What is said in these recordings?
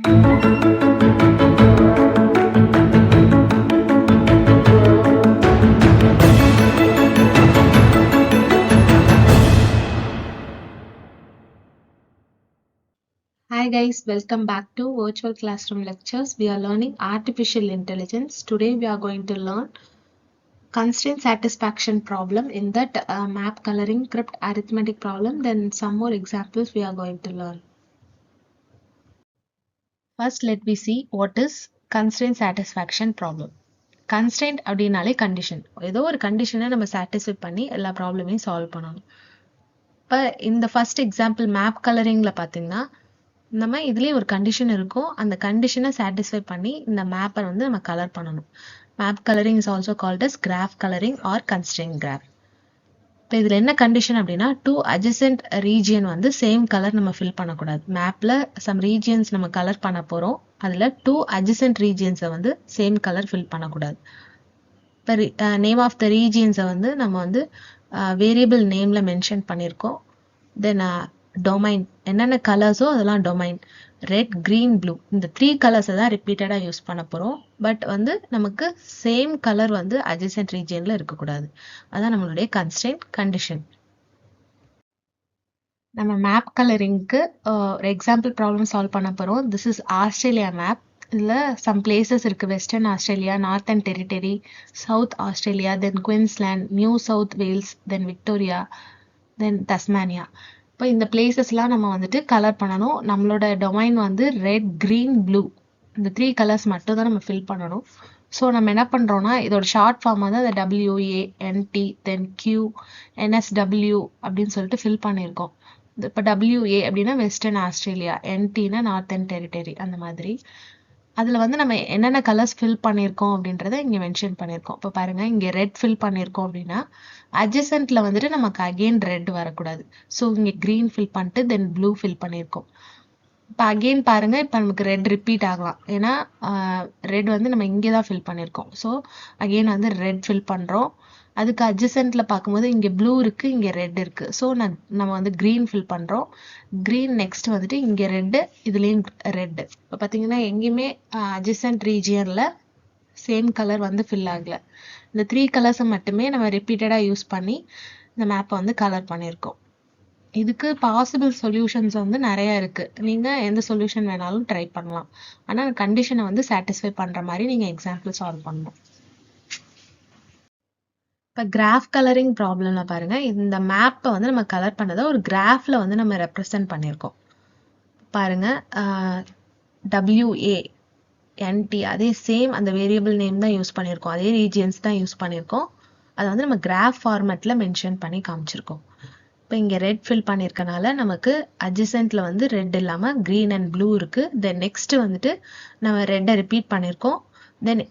Hi guys, welcome back to Virtual Classroom Lectures. We are learning Artificial Intelligence. Today we are going to learn constraint satisfaction problem. In that map coloring crypt arithmetic problem, then some more examples we are going to learn. First let me see what is constraint satisfaction problem. Constraint அப்படினாலே condition. ஏதோ ஒரு கண்டிஷனை நம்ம satisfy பண்ணி எல்லா ப்ராப்ளமையும் solve பண்ணணும். இப்போ இந்த ஃபர்ஸ்ட் எக்ஸாம்பிள் மேப் கலரிங்ல பார்த்தீங்கன்னா நம்ம இதுலயே ஒரு கண்டிஷன் இருக்கும். அந்த கண்டிஷனை சாட்டிஸ்ஃபை பண்ணி இந்த மேப்பை வந்து நம்ம கலர் பண்ணணும். Map colouring is also called as graph colouring or constraint graph. இப்போ இதுல என்ன கண்டிஷன் அப்படின்னா 2 adjacent ரீஜியன் வந்து சேம் கலர் நம்ம ஃபில் பண்ணக்கூடாது. மேப்ல சம் ரீஜியன்ஸ் நம்ம கலர் பண்ண போறோம். அதுல 2 adjacent ரீஜியன்ஸை வந்து சேம் கலர் ஃபில் பண்ணக்கூடாது. இப்போ நேம் ஆஃப் த ரீஜியன்ஸை வந்து நம்ம வந்து வேரியபிள் நேம்ல மென்ஷன் பண்ணியிருக்கோம். தென் டொமைன் என்னென்ன கலர்ஸோ அதெல்லாம் டொமைன் ரெட் கிரீன் ப்ளூ இந்த 3 கலர்ஸை தான் ரிப்பீட்டடா யூஸ் பண்ண போறோம். பட் வந்து நமக்கு சேம் கலர் வந்து அட்ஜசன்ட் ரீஜியன்ல இருக்கக்கூடாது. அதான் நம்மளுடைய கன்ஸ்ட்ரெயின்ட் கண்டிஷன். நம்ம மேப் கலரிங்க்கு ஒரு எக்ஸாம்பிள் ப்ராப்ளம் சால்வ் பண்ண போறோம். This is Australia map. இதுல சம் பிளேசஸ் இருக்கு. Western Australia, Northern Territory, South Australia, then Queensland, New South Wales, then Victoria, then Tasmania. இப்போ இந்த பிளேசஸ்லாம் நம்ம வந்துட்டு கலர் பண்ணணும். நம்மளோட டொமைன் வந்து ரெட் கிரீன் ப்ளூ இந்த 3 கலர்ஸ் மட்டும் தான் நம்ம ஃபில் பண்ணணும். ஸோ நம்ம என்ன பண்றோம்னா இதோட ஷார்ட் ஃபார்ம் வந்து அந்த WANT தென் QNSW அப்படின்னு சொல்லிட்டு ஃபில் பண்ணியிருக்கோம். இப்போ WA அப்படின்னா வெஸ்டர்ன் ஆஸ்திரேலியா, NTனா நார்த்தன் டெரிட்டரி அந்த மாதிரி. அதுல வந்து நம்ம என்னென்ன கலர்ஸ் ஃபில் பண்ணியிருக்கோம் அப்படின்றத இங்க மென்ஷன் பண்ணியிருக்கோம். இப்போ பாருங்க இங்க ரெட் ஃபில் பண்ணியிருக்கோம் அப்படின்னா அட்ஜசன்ட்ல வந்துட்டு நமக்கு அகெயின் ரெட் வரக்கூடாது. ஸோ இங்க கிரீன் ஃபில் பண்ணிட்டு தென் ப்ளூ ஃபில் பண்ணியிருக்கோம். இப்போ அகெயின் பாருங்க இப்போ நமக்கு ரெட் ரிப்பீட் ஆகலாம். ஏன்னா ரெட் வந்து நம்ம இங்கே தான் ஃபில் பண்ணியிருக்கோம். ஸோ அகெயின் வந்து ரெட் ஃபில் பண்றோம். அதுக்கு அட்ஜசன்ட்ல பார்க்கும்போது இங்க ப்ளூ இருக்கு, இங்க ரெட் இருக்கு. ஸோ நம்ம வந்து கிரீன் ஃபில் பண்றோம். கிரீன் நெக்ஸ்ட் வந்துட்டு இங்க ரெட், இதுலயும் ரெட். இப்போ பாத்தீங்கன்னா எங்கேயுமே அட்ஜசன்ட் ரீஜியன்ல சேம் கலர் வந்து ஃபில் ஆகல. இந்த 3 கலர்ஸை மட்டுமே நம்ம ரிப்பீட்டடா யூஸ் பண்ணி இந்த மேப்பை வந்து கலர் பண்ணியிருக்கோம். இதுக்கு பாசிபிள் சொல்யூஷன்ஸ் வந்து நிறைய இருக்கு. நீங்க எந்த சொல்யூஷன் வேணாலும் ட்ரை பண்ணலாம். ஆனா கண்டிஷனை வந்து சாட்டிஸ்ஃபை பண்ற மாதிரி நீங்க எக்ஸாம்பிள் சால்வ் பண்ணணும். இப்போ கிராஃப் கலரிங் ப்ராப்ளம்ல பாருங்க இந்த மேப்பை வந்து நம்ம கலர் பண்ணதை ஒரு கிராஃப்ல வந்து நம்ம ரெப்ரசென்ட் பண்ணியிருக்கோம். பாருங்க WANT அதே சேம் அந்த வேரியபிள் நேம் தான் யூஸ் பண்ணியிருக்கோம். அதே ரீஜியன்ஸ் தான் யூஸ் பண்ணியிருக்கோம். அதை வந்து நம்ம கிராஃப் ஃபார்மேட்ல மென்ஷன் பண்ணி காமிச்சிருக்கோம். இப்போ இங்க ரெட் ஃபில் பண்ணியிருக்கனால நமக்கு அட்ஜசன்ட்ல வந்து ரெட் இல்லாம கிரீன் அண்ட் ப்ளூ இருக்கு. தென் நெக்ஸ்ட் வந்துட்டு நம்ம ரெட்டை ரிப்பீட் பண்ணியிருக்கோம். தென்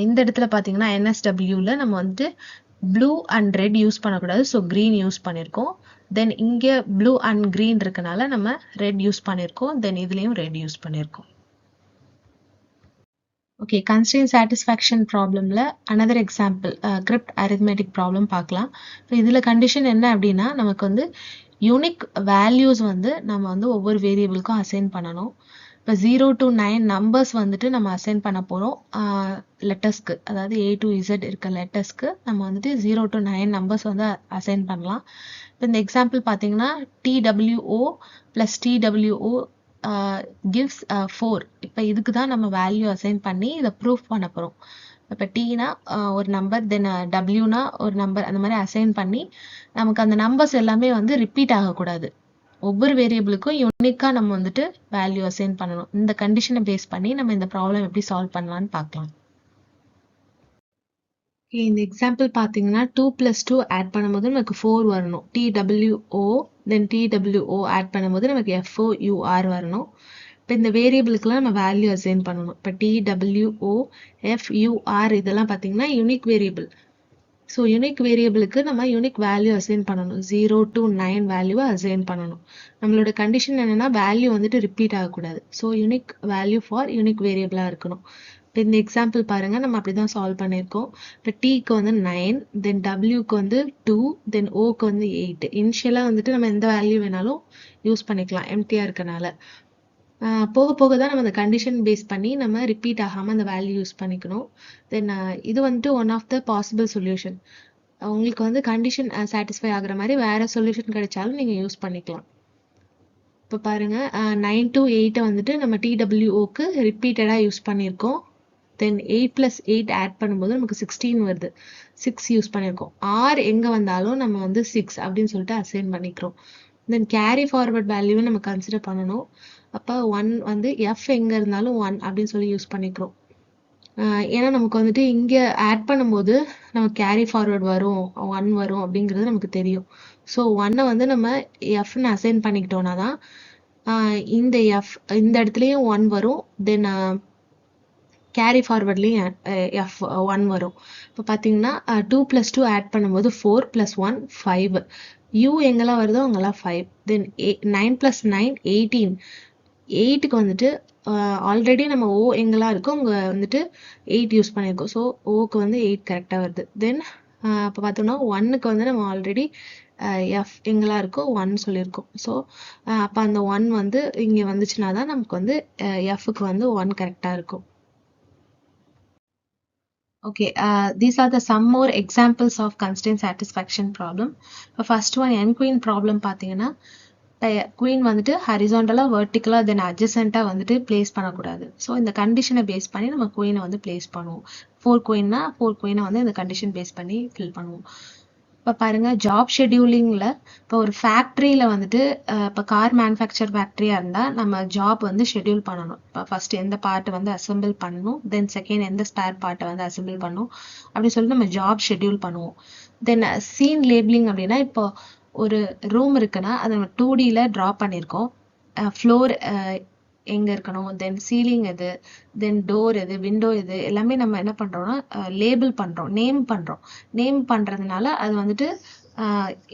இந்த இடத்துல பாத்தீங்கன்னா NSWல நம்ம வந்துட்டு ப்ளூ அண்ட் ரெட் யூஸ் பண்ணக்கூடாது. ஸோ கிரீன் யூஸ் பண்ணியிருக்கோம். தென் இங்கே ப்ளூ அண்ட் கிரீன் இருக்கனால நம்ம ரெட் யூஸ் பண்ணியிருக்கோம். தென் இதுலேயும் ரெட் யூஸ் பண்ணியிருக்கோம். ஓகே, கன்ஸ்ட்ரெயின்ட் சாட்டிஸ்ஃபேக்ஷன் ப்ராப்ளம்ல another example cryptarithmetic problem பார்க்கலாம். இப்போ இதில் கண்டிஷன் என்ன அப்படின்னா நமக்கு வந்து யூனிக் வேல்யூஸ் வந்து நம்ம வந்து ஒவ்வொரு வேரியபிளுக்கும் அசைன் பண்ணணும். இப்போ 0 to 9 நம்பர்ஸ் வந்துட்டு நம்ம அசைன் பண்ண போகிறோம் லெட்டர்ஸ்க்கு. அதாவது A to Z இருக்க லெட்டர்ஸ்க்கு நம்ம வந்துட்டு 0 to 9 நம்பர்ஸ் வந்து அசைன் பண்ணலாம். இப்போ இந்த எக்ஸாம்பிள் பார்த்தீங்கன்னா TWO + TWO gives 4. இப்போ இதுக்கு தான் நம்ம வேல்யூ அசைன் பண்ணி இதை ப்ரூஃப் பண்ண போகிறோம். இப்போ Tனா ஒரு நம்பர், தென் Wனா ஒரு நம்பர், அந்த மாதிரி அசைன் பண்ணி நமக்கு அந்த நம்பர்ஸ் எல்லாமே வந்து ரிப்பீட் ஆகக்கூடாது. ஒவ்வொரு வேரியபிளுக்கும் யூனிக்கா நம்ம வந்துட்டு வேல்யூ அசைன் பண்ணணும். இந்த கண்டிஷனை பேஸ் பண்ணி நம்ம இந்த ப்ராப்ளம் எப்படி சால்வ் பண்ணலாம்னு பார்க்கலாம். இந்த எக்ஸாம்பிள் பார்த்தீங்கன்னா 2 + 2 ஆட் பண்ணும்போது நமக்கு 4 வரணும். TWO தென் TWO ஆட் பண்ணும்போது நமக்கு FOUR வரணும். இப்போ இந்த வேரியபிளுக்குலாம் நம்ம வேல்யூ அசைன் பண்ணணும். இப்போ TWO FUR இதெல்லாம் பார்த்தீங்கன்னா யூனிக் வேரியபிள். ஸோ யூனிக் வேரியபிளுக்கு நம்ம யூனிக் வேல்யூ அசைன் பண்ணணும். 0 to 9 வேல்யூவை அசைன் பண்ணணும். நம்மளோட கண்டிஷன் என்னன்னா வேல்யூ வந்துட்டு ரிப்பீட் ஆகக்கூடாது. So unique value for unique வேரியபிளா இருக்கணும். இப்போ இந்த எக்ஸாம்பிள் பாருங்க நம்ம அப்படிதான் சால்வ் பண்ணியிருக்கோம். இப்போ Tக்கு வந்து 9, தென் Wக்கு வந்து 2, தென் Oக்கு வந்து 8. இனிஷியலா வந்துட்டு நம்ம எந்த வேல்யூ வேணாலும் யூஸ் பண்ணிக்கலாம் எம்டியா இருக்கனால. போக போக தான் நம்ம அந்த கண்டிஷன் பேஸ் பண்ணி நம்ம ரிப்பீட் ஆகாமல் அந்த வேல்யூ யூஸ் பண்ணிக்கணும். தென் இது வந்துட்டு one of the possible solution. உங்களுக்கு வந்து கண்டிஷன் சாட்டிஸ்ஃபை ஆகுற மாதிரி வேற சொல்யூஷன் கிடைச்சாலும் நீங்கள் யூஸ் பண்ணிக்கலாம். இப்போ பாருங்க 9 to 8 வந்துட்டு நம்ம TWOக்கு ரிப்பீட்டடாக யூஸ் பண்ணியிருக்கோம். தென் 8 + 8 ஆட் பண்ணும்போது நமக்கு 16 வருது. 6 யூஸ் பண்ணியிருக்கோம். ஆர் எங்கே வந்தாலும் நம்ம வந்து 6 அப்படின்னு சொல்லிட்டு அசைன் பண்ணிக்கிறோம். தென் கேரி ஃபார்வர்ட் வேல்யூவை நம்ம கன்சிடர் பண்ணணும். அப்போ 1 வந்து எஃப் எங்கே இருந்தாலும் 1 அப்படின்னு சொல்லி யூஸ் பண்ணிக்கிறோம். ஏன்னா நமக்கு வந்துட்டு இங்கே ஆட் பண்ணும்போது நமக்கு கேரி ஃபார்வர்ட் வரும் 1 வரும் அப்படிங்கிறது நமக்கு தெரியும். ஸோ 1 வந்து நம்ம எஃப்னு அசைன் பண்ணிக்கிட்டோம்னா தான் இந்த எஃப் இந்த இடத்துலையும் 1 வரும். தென் கேரி ஃபார்வர்ட்லேயும் எஃப் 1 வரும். இப்போ பார்த்தீங்கன்னா 2 + 2 ஆட் பண்ணும்போது 4 + 1 5. யூ எங்கெல்லாம் வருதோ அங்கெல்லாம் 5. தென் 9 + 9 18. 8க்கு வந்துட்டு ஆல்ரெடி நம்ம ஓ எங்கெல்லாம் இருக்கோ அங்கே வந்துட்டு 8 யூஸ் பண்ணியிருக்கோம். ஸோ ஓக்கு வந்து 8 கரெக்டாக வருது. தென் இப்போ பார்த்தோம்னா 1க்கு வந்து நம்ம ஆல்ரெடி எஃப் எங்கெல்லாம் இருக்கோ 1 சொல்லியிருக்கோம். ஸோ அப்போ அந்த 1 வந்து இங்கே வந்துச்சுன்னா தான் நமக்கு வந்து எஃப்க்கு வந்து 1 கரெக்டாக இருக்கும். Okay, these are the some more examples of constraint satisfaction problem. First one n queen problem பார்த்தீங்கன்னா குயின் வந்துட்டு ஹரிசாண்டலா வெர்டிக்கலா தென் அட்ஜசென்ட்டா வந்துட்டு பிளேஸ் பண்ணக்கூடாது. ஸோ இந்த கண்டிஷனை பேஸ் பண்ணி நம்ம குயினை வந்து பிளேஸ் பண்ணுவோம். 4 குயினை வந்து இந்த கண்டிஷன் பேஸ் பண்ணி ஃபில் பண்ணுவோம். இப்போ பாருங்க ஜாப் ஷெட்யூலிங்கில் இப்போ ஒரு ஃபேக்ட்ரியில் வந்துட்டு இப்போ கார் மேனுஃபேக்சர் ஃபேக்ட்ரியாக இருந்தால் நம்ம ஜாப் வந்து ஷெட்யூல் பண்ணணும். இப்போ ஃபர்ஸ்ட் எந்த பார்ட்டை வந்து அசெம்பிள் பண்ணணும், தென் செகண்ட் எந்த ஸ்பேர் பார்ட்டை வந்து அசெம்பிள் பண்ணணும் அப்படின்னு சொல்லிட்டு நம்ம ஜாப் ஷெட்யூல் பண்ணுவோம். தென் சீன் லேபிளிங் அப்படின்னா இப்போ ஒரு ரூம் இருக்குன்னா அதை நம்ம 2Dல ட்ரா பண்ணியிருக்கோம். ஃப்ளோர் எங்கே இருக்கணும், தென் சீலிங் எது, தென் டோர் எது, விண்டோ எது எல்லாமே நம்ம என்ன பண்ணுறோம்னா லேபிள் பண்ணுறோம், நேம் பண்ணுறதுனால அது வந்துட்டு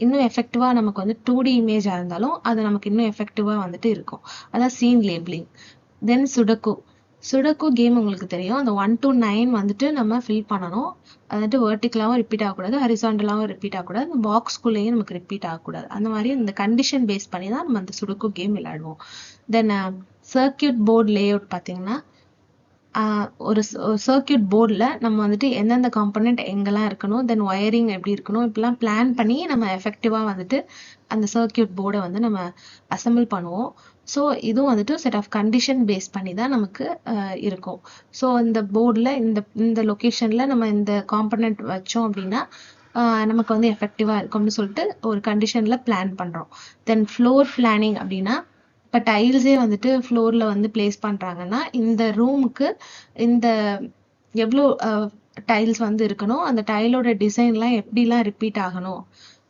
இன்னும் எஃபெக்டிவாக நமக்கு வந்து 2D இமேஜாக இருந்தாலும் அது நமக்கு இன்னும் எஃபெக்டிவாக வந்துட்டு இருக்கும். அதான் சீன் லேபிளிங். தென் சுடக்கு கேம் உங்களுக்கு தெரியும். அந்த 1 to 9 வந்துட்டு நம்ம ஃபில் பண்ணணும். அது வந்துட்டு வெர்டிக்கலாகவும் ரிப்பீட் ஆகக்கூடாது, ஹரிசாண்டலாகவும் ரிப்பீட் ஆகக்கூடாது, இந்த பாக்ஸ்குள்ளேயும் நமக்கு ரிப்பீட் ஆகக்கூடாது. அந்த மாதிரி இந்த கண்டிஷன் பேஸ் பண்ணி தான் நம்ம அந்த சுடக்கு கேம் விளையாடுவோம். தென் சர்க்கியூட் போர்டு லேஅவுட் பார்த்தீங்கன்னா ஒரு சர்க்கியூட் போர்டில் நம்ம வந்துட்டு எந்தெந்த காம்பனண்ட் எங்கெல்லாம் இருக்கணும், தென் ஒயரிங் எப்படி இருக்கணும், இப்படிலாம் பிளான் பண்ணி நம்ம எஃபெக்டிவாக வந்துட்டு அந்த சர்க்கியூட் போர்டை வந்து நம்ம அசெம்பிள் பண்ணுவோம். ஸோ இதுவும் வந்துட்டு செட் ஆஃப் கண்டிஷன் பேஸ் பண்ணி தான் நமக்கு இருக்கும். ஸோ இந்த போர்டில் இந்த லொக்கேஷனில் நம்ம இந்த காம்பனண்ட் வச்சோம் அப்படின்னா நமக்கு வந்து எஃபெக்டிவாக இருக்கும்னு சொல்லிட்டு ஒரு கண்டிஷனில் பிளான் பண்ணுறோம். தென் ஃப்ளோர் பிளானிங் அப்படின்னா இப்போ டைல்ஸே வந்துட்டு ஃப்ளோரில் வந்து பிளேஸ் பண்ணுறாங்கன்னா இந்த ரூமுக்கு இந்த எவ்வளோ டைல்ஸ் வந்து இருக்கணும், அந்த டைலோட டிசைன்லாம் எப்படிலாம் ரிப்பீட் ஆகணும்,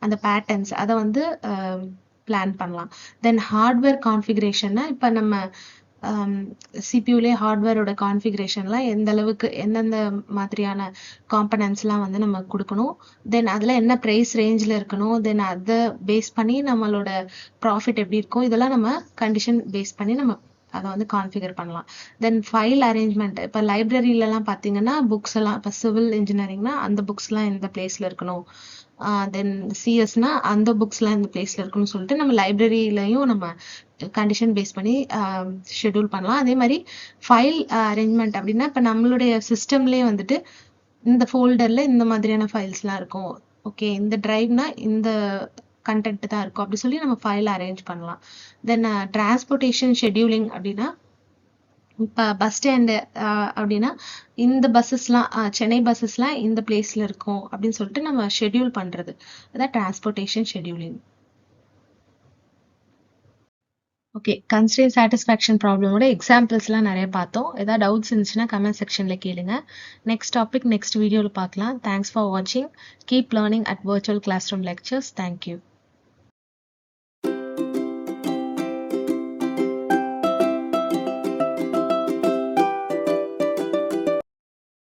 அந்த பேட்டர்ன்ஸ் அதை வந்து பிளான் பண்ணலாம். தென் ஹார்ட்வேர் கான்ஃபிகரேஷன்னா இப்போ நம்ம சிபியூலே ஹார்ட்வேரோட கான்ஃபிகரேஷன்லாம் எந்த அளவுக்கு எந்தெந்த மாதிரியான காம்பனன்ட்ஸ்லாம் வந்து நம்ம கொடுக்கணும், தென் அதில் என்ன ப்ரைஸ் ரேஞ்சில் இருக்கணும், தென் அதை பேஸ் பண்ணி நம்மளோட ப்ராஃபிட் எப்படி இருக்கும், இதெல்லாம் நம்ம கண்டிஷன் பேஸ் பண்ணி நம்ம அதை வந்து கான்ஃபிகர் பண்ணலாம். தென் ஃபைல் அரேஞ்ச்மெண்ட் இப்போ லைப்ரரியிலலாம் பார்த்தீங்கன்னா புக்ஸ் எல்லாம் இப்போ சிவில் இன்ஜினியரிங்னா அந்த புக்ஸ்லாம் எந்த பிளேஸில் இருக்கணும், தென் சிஎஸ்னா அந்த புக்ஸ்லாம் இந்த பிளேஸில் இருக்குன்னு சொல்லிட்டு நம்ம லைப்ரரியிலையும் நம்ம கண்டிஷன் பேஸ் பண்ணி ஷெட்யூல் பண்ணலாம். அதே மாதிரி ஃபைல் அரேஞ்ச்மெண்ட் அப்படின்னா இப்போ நம்மளுடைய சிஸ்டம்லேயே வந்துட்டு இந்த ஃபோல்டரில் இந்த மாதிரியான ஃபைல்ஸ்லாம் இருக்கும், ஓகே இந்த டிரைவ்னா இந்த கண்டென்ட் தான் இருக்கும் அப்படி சொல்லி நம்ம ஃபைல் அரேஞ்ச் பண்ணலாம். தென் டிரான்ஸ்போர்ட்டேஷன் ஷெட்யூலிங் அப்படின்னா இப்போ பஸ் ஸ்டாண்டு அப்படின்னா இந்த பஸ்ஸஸ்லாம் சென்னை பஸ்ஸஸ்லாம் இந்த பிளேஸில் இருக்கும் அப்படின்னு சொல்லிட்டு நம்ம ஷெட்யூல் பண்ணுறது, அதான் transportation scheduling. Okay, constraint satisfaction ப்ராப்ளமோட எக்ஸாம்பிள்ஸ்லாம் நிறைய பார்த்தோம். ஏதாவது டவுட்ஸ் இருந்துச்சுன்னா கமெண்ட் செக்ஷனில் கேளுங்க. நெக்ஸ்ட் டாபிக் நெக்ஸ்ட் வீடியோவில் பார்க்கலாம். தேங்க்ஸ் ஃபார் வாட்சிங். Keep learning at virtual classroom lectures. Thank you.